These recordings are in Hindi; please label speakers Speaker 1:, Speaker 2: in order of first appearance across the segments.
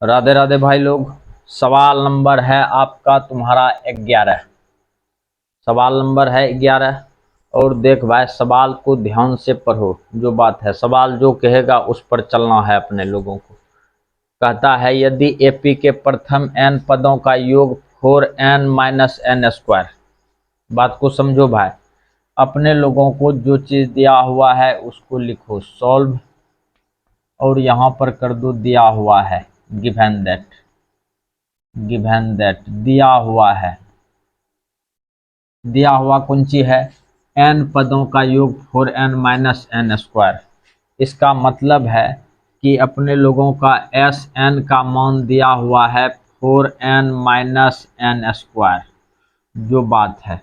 Speaker 1: राधे राधे भाई लोग। सवाल नंबर है आपका तुम्हारा 11। सवाल नंबर है 11। और देख भाई, सवाल को ध्यान से पढ़ो। जो बात है, सवाल जो कहेगा उस पर चलना है अपने लोगों को। कहता है यदि एपी के प्रथम n पदों का योग 4n माइनस एन स्क्वायर। बात को समझो भाई। अपने लोगों को जो चीज दिया हुआ है उसको लिखो सॉल्व, और यहां पर कर दो दिया हुआ है गिवन दैट। गिवन दैट दिया हुआ है। दिया हुआ कौन सी है? n पदों का योग 4n माइनस एन स्क्वायर। इसका मतलब है कि अपने लोगों का Sn का मान दिया हुआ है 4n माइनस एन स्क्वायर। जो बात है,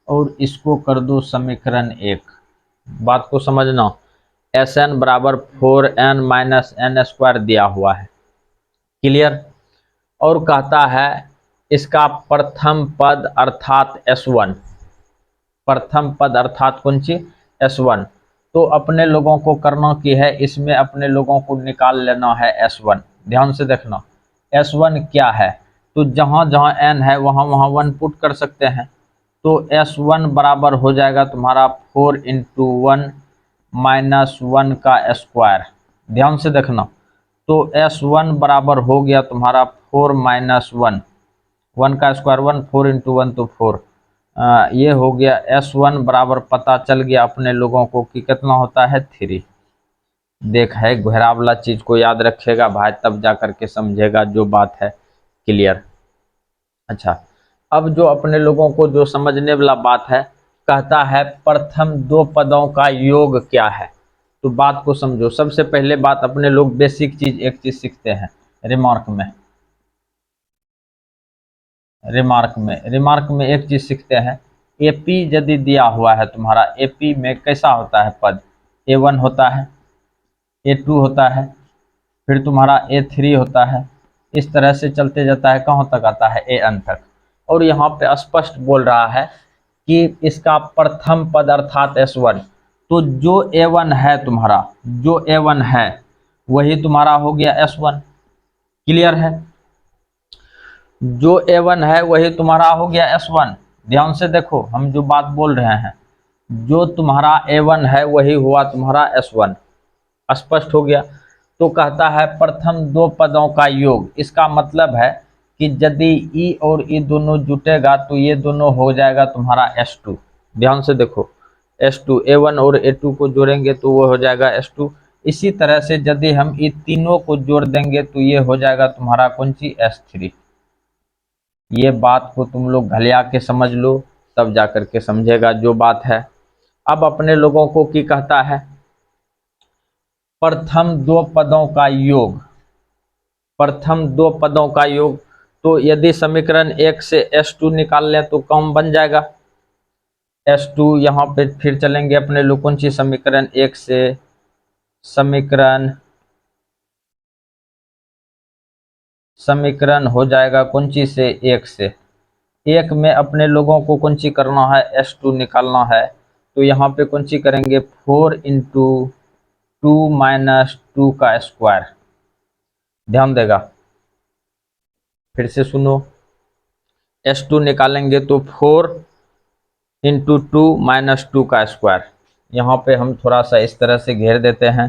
Speaker 1: और इसको कर दो समीकरण 1। बात को समझना। Sn बराबर 4n माइनस एन स्क्वायर दिया हुआ है। क्लियर? और कहता है इसका प्रथम पद अर्थात S1। प्रथम पद अर्थात कौन सी? S1। तो अपने लोगों को करना की है, इसमें अपने लोगों को निकाल लेना है S1। ध्यान से देखना S1 क्या है। तो जहां जहां n है वहां वहां 1 पुट कर सकते हैं। तो S1 बराबर हो जाएगा तुम्हारा 4 इंटू 1 माइनस 1 का स्क्वायर। ध्यान से देखना। तो S1 बराबर हो गया तुम्हारा 4 माइनस 1। 1 का स्क्वायर 1, 4 इंटू 1 तो 4। ये हो गया S1 बराबर पता चल गया अपने लोगों को कि कितना होता है 3। देख है घेरा वाला चीज को याद रखेगा भाई, तब जा करके समझेगा जो बात है। क्लियर? अच्छा, अब जो अपने लोगों को जो समझने वाला बात है, कहता है प्रथम दो पदों का योग क्या है। तो बात को समझो। सबसे पहले बात, अपने लोग बेसिक चीज एक चीज सीखते हैं रिमार्क में। रिमार्क में एक चीज सीखते हैं। एपी यदि दिया हुआ है तुम्हारा, एपी में कैसा होता है पद? A1 होता है, A2 होता है, फिर तुम्हारा A3 होता है। इस तरह से चलते जाता है, कहाँ तक आता है? AN तक। और यहाँ पे स्पष्ट बोल रहा है कि इसका प्रथम पद अर्थात S1। तो जो A1 है तुम्हारा, जो A1 है वही तुम्हारा हो गया S1। क्लियर है? जो A1 है वही तुम्हारा हो गया S1। ध्यान से देखो, हम जो बात बोल रहे हैं, जो तुम्हारा A1 है वही हुआ तुम्हारा S1। स्पष्ट हो गया? तो कहता है प्रथम दो पदों का योग। इसका मतलब है कि यदि E और E दोनों जुटेगा तो ये दोनों हो जाएगा तुम्हारा S2। ध्यान से देखो, S2 A1 और A2 को जोड़ेंगे तो वो हो जाएगा S2। इसी तरह से यदि हम ये तीनों को जोड़ देंगे तो ये हो जाएगा तुम्हारा कौन सी? S3। ये बात को तुम लोग घलिया के समझ लो, तब जाकर के समझेगा जो बात है। अब अपने लोगों को की कहता है प्रथम दो पदों का योग। प्रथम दो पदों का योग। तो यदि समीकरण 1 से S2 निकाल लें तो कम बन जाएगा। S2 यहाँ पे फिर चलेंगे अपने लोग कौन सी? समीकरण 1 से समीकरण हो जाएगा कौन सी से? 1 से। 1 में अपने लोगों को कौन सी करना है? S2 निकालना है। तो यहाँ पे कौन सी करेंगे? 4 इंटू 2 माइनस 2 का स्क्वायर। ध्यान देगा, फिर से सुनो। S2 निकालेंगे तो 4 इंटू 2 माइनस 2 का स्क्वायर। यहाँ पे हम थोड़ा सा इस तरह से घेर देते हैं।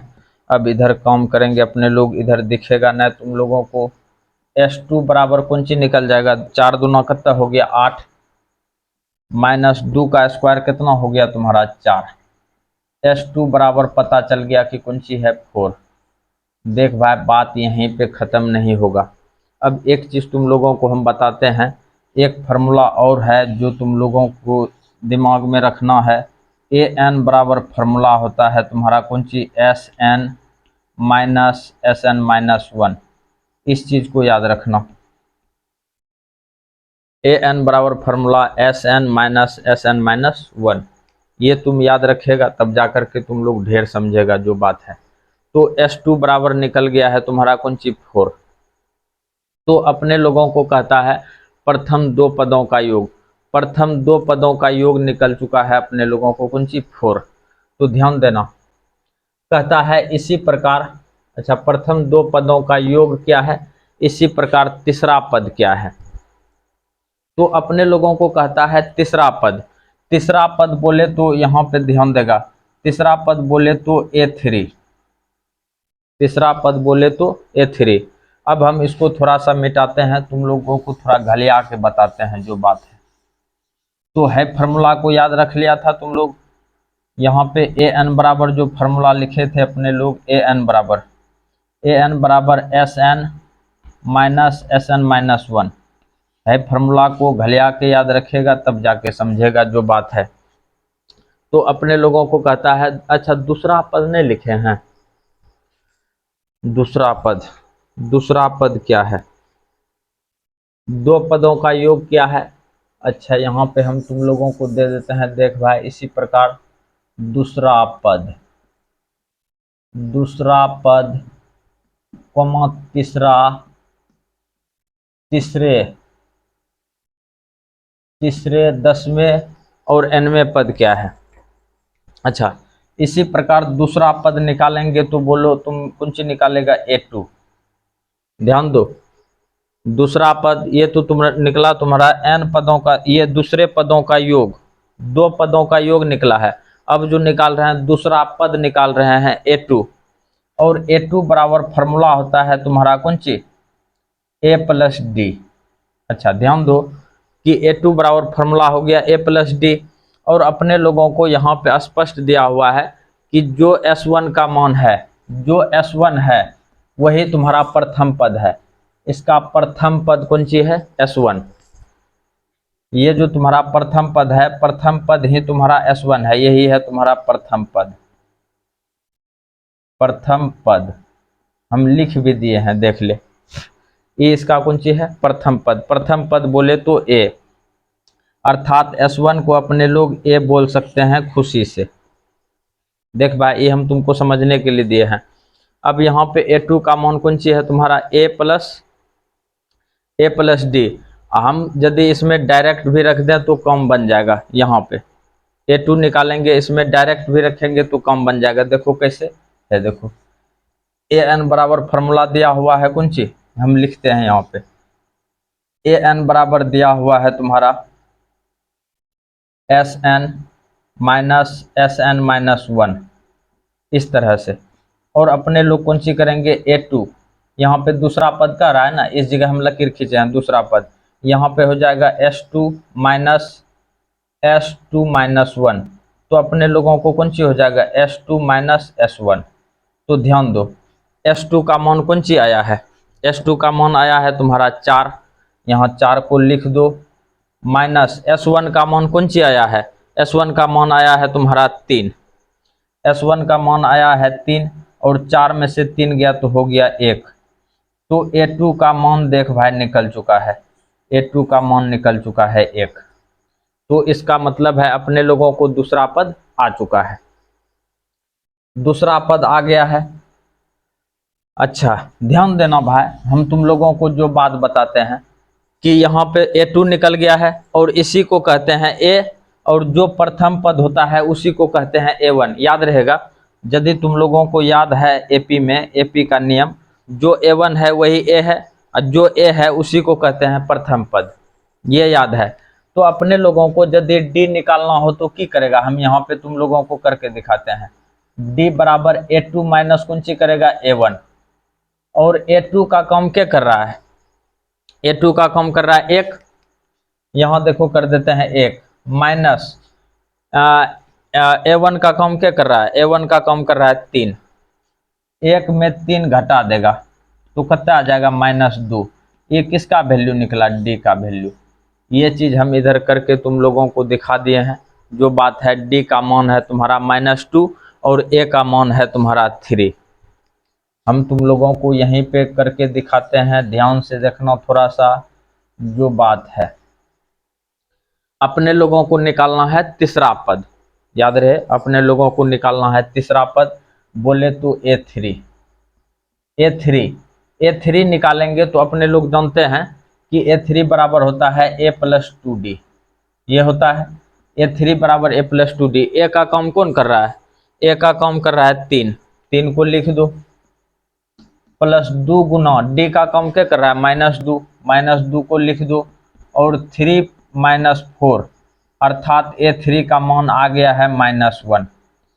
Speaker 1: अब इधर काम करेंगे अपने लोग, इधर दिखेगा ना तुम लोगों को। S2 बराबर कौन सी निकल जाएगा? 4 दूना कितना हो गया? 8 माइनस 2 का स्क्वायर कितना हो गया तुम्हारा? 4। S2 बराबर पता चल गया कि कौन सी है? 4। देख भाई, बात यहीं पे ख़त्म नहीं होगा। अब एक चीज़ तुम लोगों को हम बताते हैं। एक फार्मूला और है जो तुम लोगों को दिमाग में रखना है। AN बराबर फार्मूला होता है तुम्हारा कौन सी? SN minus SN minus 1। इस चीज़ को याद रखना। AN बराबर formula SN minus SN minus 1। ये तुम याद रखेगा, तब जाकर के तुम लोग ढेर समझेगा जो बात है। तो S2 बराबर निकल गया है तुम्हारा कौन सी? 4। तो अपने लोगों को कहता है प्रथम दो पदों का योग। प्रथम दो पदों का योग निकल चुका है अपने लोगों को कौन सी? 4। तो ध्यान देना, कहता है इसी प्रकार। अच्छा, प्रथम दो पदों का योग क्या है? इसी प्रकार तीसरा पद क्या है? तो अपने लोगों को कहता है तीसरा पद। तीसरा पद बोले तो यहाँ पे ध्यान देगा, तीसरा पद बोले तो A3, तीसरा पद बोले तो A3। अब हम इसको थोड़ा सा मिटाते हैं, तुम लोगों को थोड़ा घलिया के बताते हैं जो बात है। तो है फार्मूला को याद रख लिया था तुम लोग, यहाँ पे an बराबर जो फार्मूला लिखे थे अपने लोग, an बराबर Sn माइनस Sn-1 है। फार्मूला को घलिया के याद रखेगा तब जाके समझेगा जो बात है। तो अपने लोगों को कहता है, अच्छा दूसरा पद नहीं लिखे हैं, दूसरा पद क्या है? दो पदों का योग क्या है? अच्छा यहाँ पे हम तुम लोगों को दे देते हैं, देख भाई इसी प्रकार दूसरा पद कॉमा तीसरे 10वें और nवें पद क्या है? अच्छा इसी प्रकार दूसरा पद निकालेंगे तो बोलो तुम कौन सी निकालेगा? A2। ध्यान दो, दूसरा पद ये तो तुम निकला तुम्हारा n पदों का, ये दूसरे पदों का योग, दो पदों का योग निकला है। अब जो निकाल रहे हैं दूसरा पद निकाल रहे हैं A2, और A2 बराबर फार्मूला होता है तुम्हारा कौन सी? A plus D. अच्छा ध्यान दो कि A2 बराबर फार्मूला हो गया A प्लस डी, और अपने लोगों को यहाँ पे स्पष्ट दिया हुआ है कि जो S1 का मान है, जो S1 है वही तुम्हारा प्रथम पद है। इसका प्रथम पद कौन सी है? S1। ये जो तुम्हारा प्रथम पद है, प्रथम पद ही तुम्हारा S1 है, यही है तुम्हारा प्रथम पद। प्रथम पद हम लिख भी दिए हैं, देख ले, ये इसका कौन सी है? प्रथम पद। प्रथम पद बोले तो A, अर्थात S1 को अपने लोग A बोल सकते हैं खुशी से। देख भाई ये हम तुमको समझने के लिए दिए हैं। अब यहाँ पे A2 का मान कौन सी है तुम्हारा? A plus D. हम यदि इसमें डायरेक्ट भी रख दें तो कम बन जाएगा। यहाँ पे A2 निकालेंगे, इसमें डायरेक्ट भी रखेंगे तो कम बन जाएगा। देखो कैसे है, देखो an बराबर फार्मूला दिया हुआ है कौन सी, हम लिखते हैं यहाँ पे an बराबर दिया हुआ है तुम्हारा Sn-1 इस तरह से। और अपने लोग कौन सी करेंगे? A2, यहाँ पे दूसरा पद का रहा है ना, इस जगह हम लकीर खींचे हैं दूसरा पद, यहाँ पे हो जाएगा S2 माइनस 1। तो अपने लोगों को कौन सी हो जाएगा? S2 minus S1। तो ध्यान दो S2 का मान कौन सी आया है? S2 का मान आया है तुम्हारा 4, यहाँ 4 को लिख दो, माइनस S1 का मान कौन सी आया है? S1 का मान आया है तुम्हारा 3, S1 का मान आया है 3, और 4 में से 3 गया तो हो गया 1। तो A2 का मान देख भाई निकल चुका है, A2 का मान निकल चुका है 1। तो इसका मतलब है अपने लोगों को दूसरा पद आ चुका है, दूसरा पद आ गया है। अच्छा ध्यान देना भाई, हम तुम लोगों को जो बात बताते हैं कि यहाँ पे A2 निकल गया है, और इसी को कहते हैं A, और जो प्रथम पद होता है उसी को कहते हैं A1। याद रहेगा, यदि तुम लोगों को याद है AP में, AP का नियम, जो A1 है वही A है, और जो A है उसी को कहते हैं प्रथम पद, ये याद है। तो अपने लोगों को यदि D निकालना हो तो क्या करेगा? हम यहाँ पे तुम लोगों को करके दिखाते हैं। D बराबर A2 माइनस कौन सी करेगा? A1। और A2 का काम क्या कर रहा है? A2 का काम कर रहा है 1, यहाँ देखो कर देते हैं 1, माइनस A1 का काम क्या कर रहा है? A1 का काम कर रहा है 3, 1 में 3 घटा देगा तो कितना आ जाएगा? -2। ये किसका वैल्यू निकला? D का वैल्यू। ये चीज हम इधर करके तुम लोगों को दिखा दिए हैं। जो बात है, D का मान है तुम्हारा -2 और A का मान है तुम्हारा 3। हम तुम लोगों को यहीं पे करके दिखाते हैं, ध्यान से देखना थोड़ा सा जो बात है। अपने लोगों को निकालना है तीसरा पद, याद रहे अपने लोगों को निकालना है तीसरा पद, बोले तो A3 निकालेंगे तो अपने लोग जानते हैं कि A3 बराबर होता है A प्लस 2D। ये होता है A3 बराबर A प्लस 2D। A का काम कौन कर रहा है? A का काम कर रहा है 3, 3 को लिख दो, प्लस 2 गुना डी का कम क्या कर रहा है -2, -2 को लिख दो और 3 - 4 अर्थात A3 का मान आ गया है -1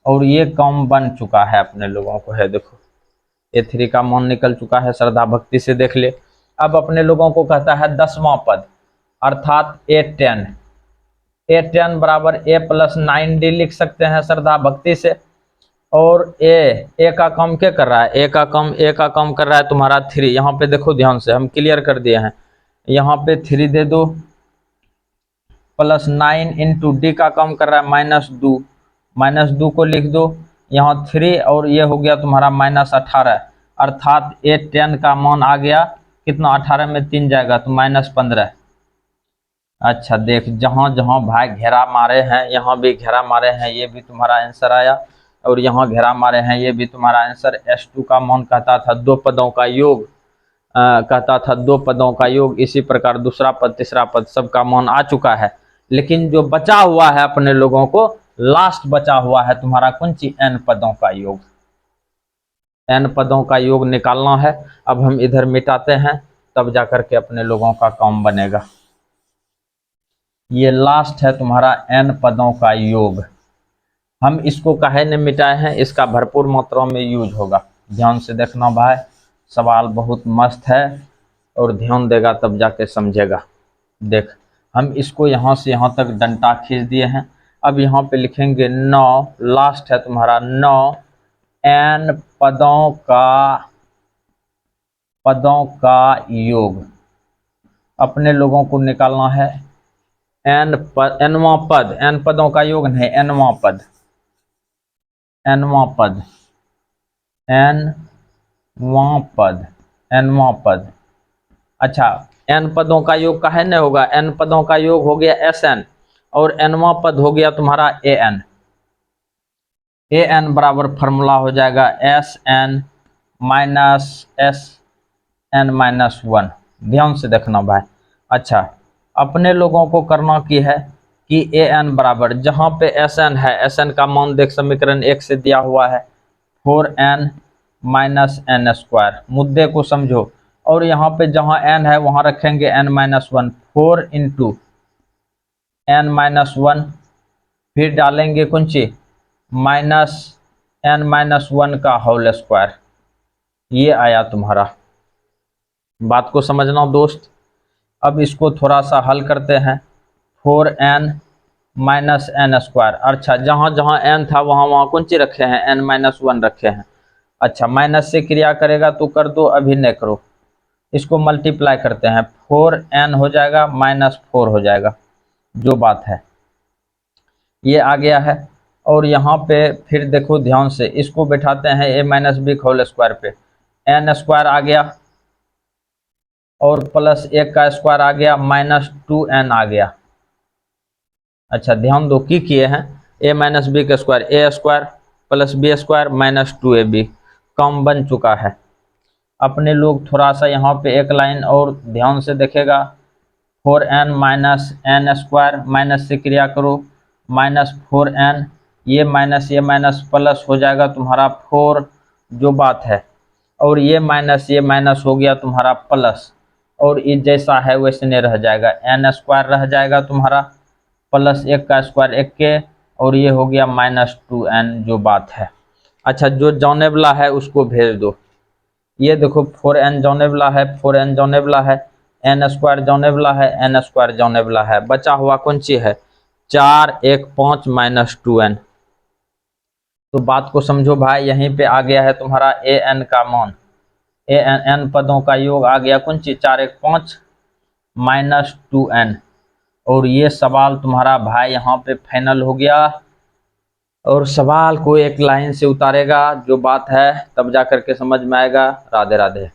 Speaker 1: और ये कम बन चुका है अपने लोगों को है। देखो A3 का मान निकल चुका है, श्रद्धा भक्ति से देख ले। अब अपने लोगों को कहता है 10वां पद अर्थात A10 बराबर A + 9D लिख सकते हैं श्रद्धा भक्ति से। और ए का कम क्या कर रहा है, ए का कम कर रहा है तुम्हारा 3। यहाँ पे देखो ध्यान से हम क्लियर कर दिए हैं, यहाँ पे 3 दे दो +9 इंटू डी का कम कर रहा है -2, -2 को लिख दो यहाँ 3 और ये हो गया तुम्हारा -18 अर्थात A10 का मान आ गया कितना, 18 में 3 जाएगा तो -15। अच्छा देख जहाँ जहाँ भाई घेरा मारे हैं यहाँ भी घेरा मारे हैं, ये भी तुम्हारा आंसर आया और यहाँ घेरा मारे हैं ये भी तुम्हारा आंसर। S2 का मान कहता था 2 पदों का योग, कहता था 2 पदों का योग। इसी प्रकार दूसरा पद तीसरा पद सबका मान आ चुका है, लेकिन जो बचा हुआ है अपने लोगों को लास्ट बचा हुआ है तुम्हारा कौन सी, n पदों का योग। n पदों का योग निकालना है। अब हम इधर मिटाते हैं तब जाकर के अपने लोगों का काम बनेगा। ये लास्ट है तुम्हारा n पदों का योग। हम इसको काहे ने मिटाए हैं, इसका भरपूर मात्रा में यूज होगा। ध्यान से देखना भाई, सवाल बहुत मस्त है और ध्यान देगा तब जाके समझेगा। देख हम इसको यहाँ से यहाँ तक डंडा खींच दिए हैं। अब यहाँ पे लिखेंगे 9, लास्ट है तुम्हारा 9 n पदों का योग। अपने लोगों को निकालना है nवां पद, n पदों का योग नहीं, nवां पद, nवां पद। अच्छा n पदों का योग काहे नहीं होगा, n पदों का योग हो गया Sn और nवां पद हो गया तुम्हारा An। An बराबर फार्मूला हो जाएगा Sn - Sn-1। ध्यान से देखना भाई। अच्छा अपने लोगों को करना की है कि An बराबर जहाँ पे Sn है, Sn का मान देख समीकरण 1 से दिया हुआ है 4n - n²। मुद्दे को समझो और यहाँ पे जहाँ n है वहाँ रखेंगे n-1, 4 इंटू n-1 फिर डालेंगे कौन सी -n-1 का होल स्क्वायर। ये आया तुम्हारा, बात को समझना दोस्त। अब इसको थोड़ा सा हल करते हैं, 4n - n²। अच्छा जहाँ जहाँ n था वहाँ वहाँ कौन सी रखे हैं, n-1 रखे हैं। अच्छा माइनस से क्रिया करेगा तो कर दो, अभी नहीं करो। इसको मल्टीप्लाई करते हैं, 4n हो जाएगा -4 हो जाएगा, जो बात है ये आ गया है। और यहाँ पे फिर देखो ध्यान से, इसको बैठाते हैं a - b होल स्क्वायर पे, n² आ गया और प्लस 1 का स्क्वायर आ गया, -2n आ गया। अच्छा ध्यान दो की किए हैं, a - b का square a² plus b² -2ab कम बन चुका है। अपने लोग थोड़ा सा यहाँ पे एक लाइन और ध्यान से देखेगा, 4n - n² माइनस से क्रिया करो -4n, ये माइनस प्लस हो जाएगा तुम्हारा 4, जो बात है। और ये माइनस हो गया तुम्हारा प्लस, और ये जैसा है वैसे नहीं रह जाएगा, n² रह जाएगा तुम्हारा, प्लस 1 का स्क्वायर 1 के, और ये हो गया -2n, जो बात है। अच्छा जो जाने वाला है उसको भेज दो। ये देखो 4n जाने वाला है, 4n जाने वाला है, n² जाने वाला है, n² जाने वाला है, बचा हुआ कौन सी है 4 1 5 -2n। तो बात को समझो भाई, यहीं पे आ गया है तुम्हारा an का मान, n पदों का योग आ गया कौन सी 4 1 5 -2n। और ये सवाल तुम्हारा भाई यहाँ पे फाइनल हो गया। और सवाल को एक लाइन से उतारेगा, जो बात है तब जा करके समझ में आएगा। राधे राधे।